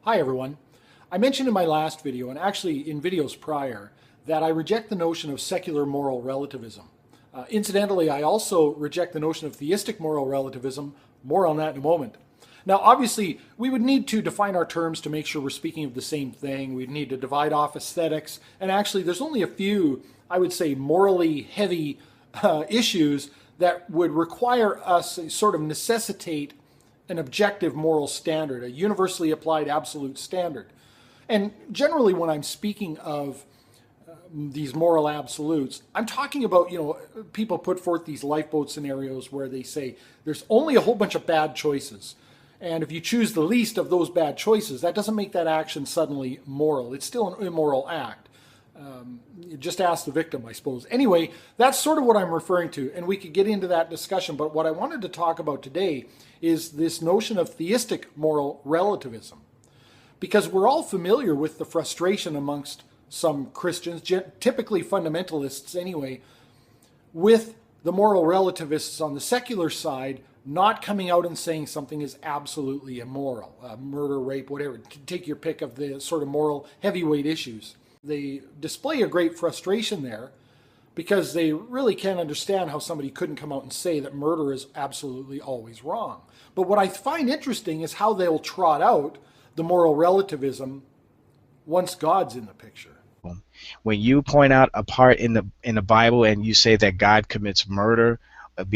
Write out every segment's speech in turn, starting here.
Hi everyone. I mentioned in my last video, and actually in videos prior, that I reject the notion of secular moral relativism. Incidentally, I also reject the notion of theistic moral relativism. More on that in a moment. Now, obviously, we would need to define our terms to make sure we're speaking of the same thing. We'd need to divide off aesthetics. And actually, there's only a few, I would say, morally heavy issues that would require us, sort of necessitate an objective moral standard, a universally applied absolute standard. And generally, when I'm speaking of these moral absolutes, I'm talking about, people put forth these lifeboat scenarios where they say there's only a whole bunch of bad choices. And if you choose the least of those bad choices, that doesn't make that action suddenly moral. It's still an immoral act. You just ask the victim, I suppose. Anyway, that's sort of what I'm referring to, and we could get into that discussion. But what I wanted to talk about today is this notion of theistic moral relativism. Because we're all familiar with the frustration amongst some Christians, typically fundamentalists anyway, with the moral relativists on the secular side not coming out and saying something is absolutely immoral. Murder, rape, whatever. Take your pick of the sort of moral heavyweight issues. They display a great frustration there because they really can't understand how somebody couldn't come out and say that murder is absolutely always wrong. But what I find interesting is how they'll trot out the moral relativism once God's in the picture. When you point out a part in the Bible and you say that God commits murder,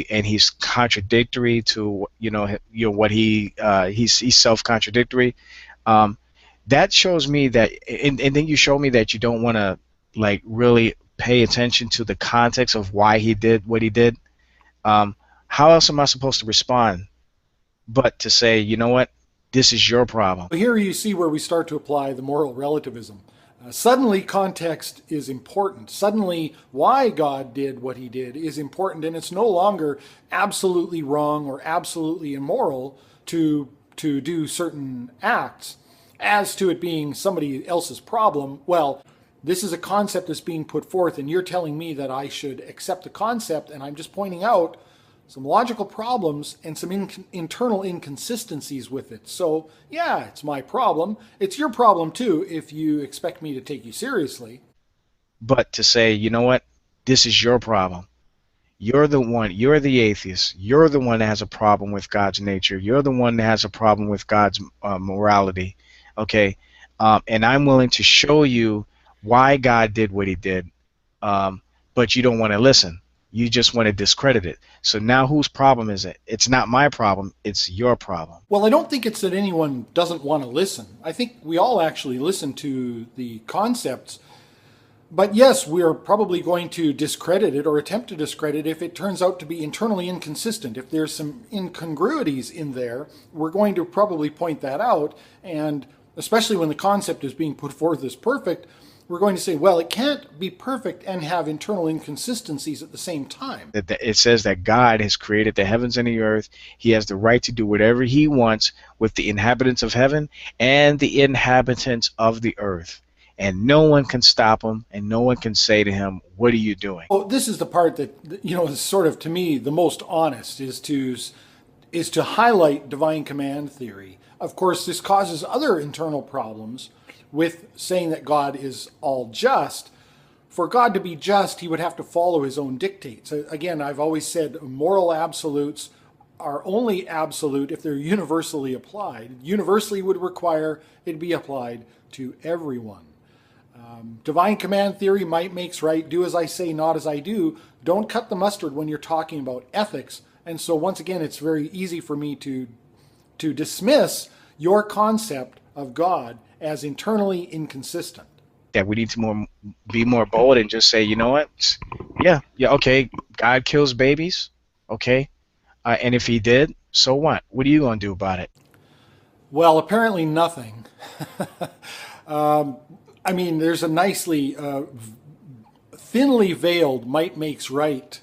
and he's contradictory to what he's self-contradictory, that shows me that, and then you show me that you don't want to really pay attention to the context of why he did what he did. How else am I supposed to respond but to say, you know what, this is your problem? Here you see where we start to apply the moral relativism. Suddenly context is important. Suddenly why God did what he did is important, and it's no longer absolutely wrong or absolutely immoral to do certain acts. As to it being somebody else's problem, well, this is a concept that's being put forth, and you're telling me that I should accept the concept, and I'm just pointing out some logical problems and some internal inconsistencies with it. So, yeah, it's my problem. It's your problem, too, if you expect me to take you seriously. But to say, you know what, this is your problem. You're the one, you're the atheist. You're the one that has a problem with God's nature. You're the one that has a problem with God's morality. Okay, and I'm willing to show you why God did what he did, but you don't want to listen. You just want to discredit it. So now whose problem is it? It's not my problem, it's your problem. Well, I don't think it's that anyone doesn't want to listen. I think we all actually listen to the concepts. But yes, we are probably going to discredit it or attempt to discredit it if it turns out to be internally inconsistent. If there's some incongruities in there, we're going to probably point that out. And especially when the concept is being put forth as perfect, we're going to say, well, it can't be perfect and have internal inconsistencies at the same time. It says that God has created the heavens and the earth. He has the right to do whatever he wants with the inhabitants of heaven and the inhabitants of the earth. And no one can stop him, and no one can say to him, what are you doing? Well, this is the part that, is sort of, to me, the most honest, is to highlight divine command theory. Of course, this causes other internal problems with saying that God is all just. For God to be just, he would have to follow his own dictates. Again, I've always said moral absolutes are only absolute if they're universally applied. Universally would require it be applied to everyone. Divine command theory, might makes right, do as I say, not as I do, don't cut the mustard when you're talking about ethics. And so once again, it's very easy for me to dismiss your concept of God as internally inconsistent. That we need to be more bold and just say, you know what? Yeah, okay, God kills babies, okay? And if he did, so what? What are you going to do about it? Well, apparently nothing. I mean, there's a nicely thinly veiled might makes right,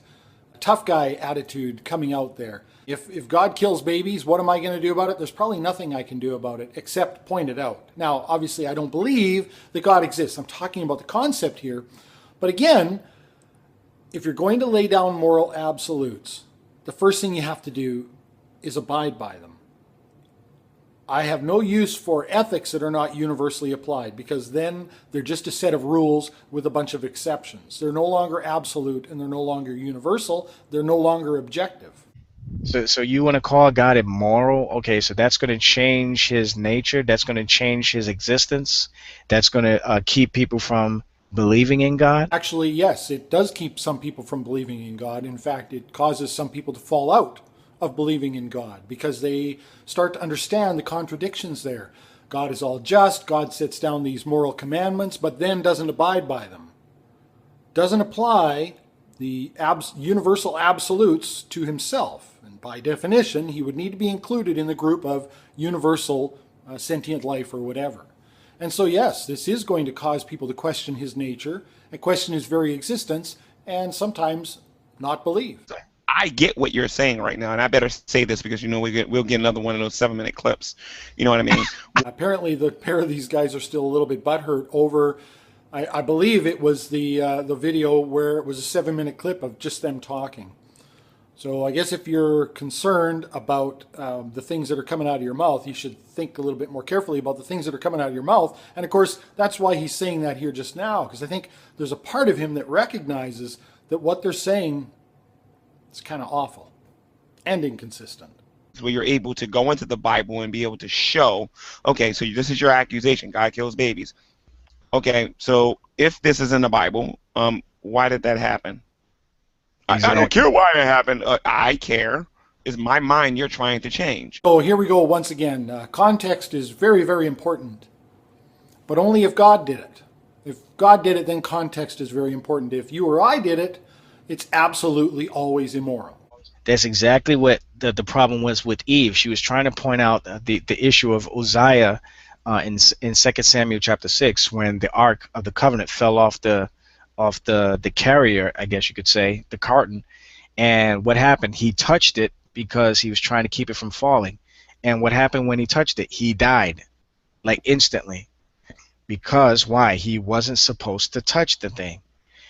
tough guy attitude coming out there. If God kills babies, what am I going to do about it? There's probably nothing I can do about it except point it out. Now, obviously, I don't believe that God exists. I'm talking about the concept here. But again, if you're going to lay down moral absolutes, the first thing you have to do is abide by them. I have no use for ethics that are not universally applied, because then they're just a set of rules with a bunch of exceptions. They're no longer absolute and they're no longer universal. They're no longer objective. So you want to call God immoral? Okay, so that's going to change his nature. That's going to change his existence. That's going to keep people from believing in God. Actually, yes, it does keep some people from believing in God. In fact, it causes some people to fall out of believing in God because they start to understand the contradictions there. God is all just. God sets down these moral commandments, but then doesn't abide by them. Doesn't apply the universal absolutes to himself. And by definition, he would need to be included in the group of universal sentient life or whatever. And so, yes, this is going to cause people to question his nature and question his very existence and sometimes not believe. I get what you're saying right now, and I better say this because, we'll get another one of those 7-minute clips. You know what I mean? Apparently, the pair of these guys are still a little bit butthurt over, I believe it was the video where it was a 7-minute clip of just them talking. So I guess if you're concerned about the things that are coming out of your mouth, you should think a little bit more carefully about the things that are coming out of your mouth. And of course, that's why he's saying that here just now, because I think there's a part of him that recognizes that what they're saying is kind of awful and inconsistent. Where you're able to go into the Bible and be able to show, okay, so this is your accusation, God kills babies. Okay, so if this is in the Bible, why did that happen? I don't care why it happened. I care. It's my mind you're trying to change. So here we go once again. Context is very, very important, but only if God did it. If God did it, then context is very important. If you or I did it, it's absolutely always immoral. That's exactly what the problem was with Eve. She was trying to point out the issue of Uzziah in 2 Samuel chapter 6, when the Ark of the Covenant fell off the carrier, I guess you could say, the carton. And what happened? He touched it because he was trying to keep it from falling. And what happened when he touched it? He died, like instantly. Because why? He wasn't supposed to touch the thing.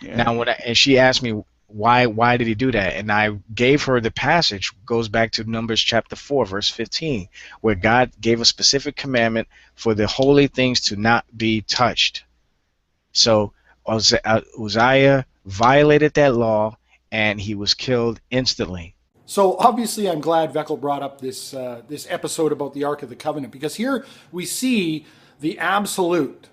Yeah. Now, and she asked me, why did he do that? And I gave her the passage, goes back to Numbers chapter 4, verse 15, where God gave a specific commandment for the holy things to not be touched. So Uzziah violated that law, and he was killed instantly. So obviously, I'm glad Veckel brought up this episode about the Ark of the Covenant, because here we see the absolute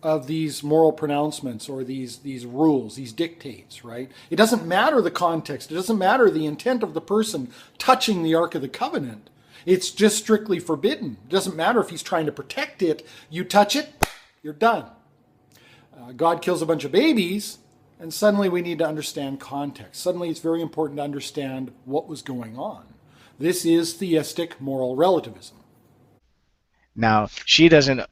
of these moral pronouncements or these rules, these dictates, right? It doesn't matter the context. It doesn't matter the intent of the person touching the Ark of the Covenant. It's just strictly forbidden. It doesn't matter if he's trying to protect it. You touch it, you're done. God kills a bunch of babies, and suddenly we need to understand context. Suddenly it's very important to understand what was going on. This is theistic moral relativism. Now, she doesn't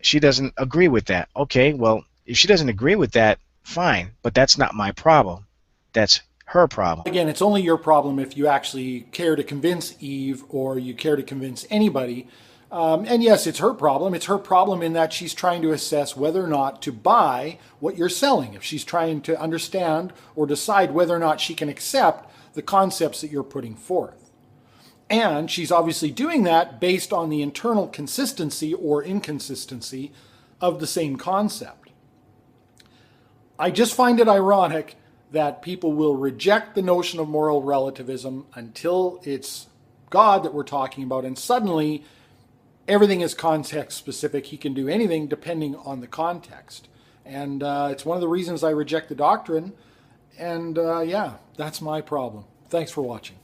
agree with that. Okay, well, if she doesn't agree with that, fine, but that's not my problem. That's her problem. Again, it's only your problem if you actually care to convince Eve or you care to convince anybody. And yes, it's her problem. It's her problem in that she's trying to assess whether or not to buy what you're selling. If she's trying to understand or decide whether or not she can accept the concepts that you're putting forth. And she's obviously doing that based on the internal consistency or inconsistency of the same concept. I just find it ironic that people will reject the notion of moral relativism until it's God that we're talking about, and suddenly everything is context specific. He can do anything depending on the context. And it's one of the reasons I reject the doctrine. And yeah, that's my problem. Thanks for watching.